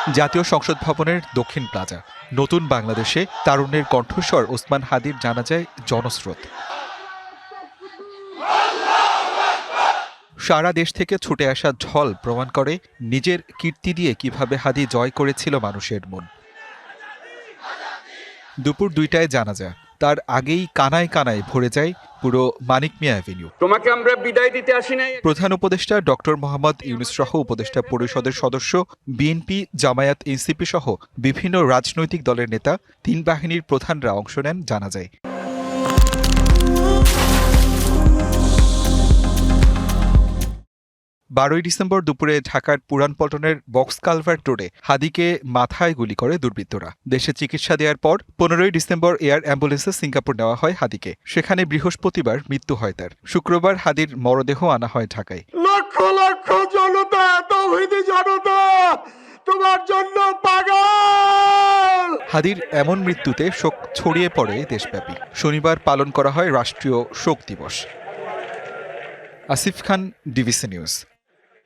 জাতীয় সংসদ ভবনের দক্ষিণ প্লাজা। নতুন বাংলাদেশে তারুণ্যের কণ্ঠস্বর ওসমান হাদির জানাজায় জনস্রোত। সারা দেশ থেকে ছুটে আসা ঢল প্রমাণ করে নিজের কীর্তি দিয়ে কিভাবে হাদি জয় করেছিল মানুষের মন। দুপুর ২টায় জানাজা, তার আগেই কানায় কানায় ভরে যায় পুরো মানিক মিয়া অ্যাভিনিউ। তোমাকে আমরা বিদায় দিতে আসি নাই। প্রধান উপদেষ্টা ডক্টর মোহাম্মদ ইউনূস সহ উপদেষ্টা পরিষদের সদস্য, বিএনপি, জামায়াত, এনসিপি সহ বিভিন্ন রাজনৈতিক দলের নেতা, ৩ বাহিনীর প্রধানরা অংশ নেন জানাজায়। ১২ই ডিসেম্বর দুপুরে ঢাকার পুরানপল্টনের বক্স কালভার্ট রোডে হাদিকে মাথায় গুলি করে দুর্বৃত্তরা। দেশে চিকিৎসা দেওয়ার পর ১৫ই ডিসেম্বর এয়ার অ্যাম্বুলেন্সে সিঙ্গাপুর নেওয়া হয় হাদিকে। সেখানে বৃহস্পতিবার মৃত্যু হয় তার। শুক্রবার হাদির মরদেহ আনা হয় ঢাকায়। লক্ষ লক্ষ জনতা, তৌহিদি জনতা তোমার জন্য পাগল। হাদির এমন মৃত্যুতে শোক ছড়িয়ে পড়ে দেশব্যাপী। শনিবার পালন করা হয় রাষ্ট্রীয় শোক দিবস। আসিফ খান, ডিবিসি নিউজ।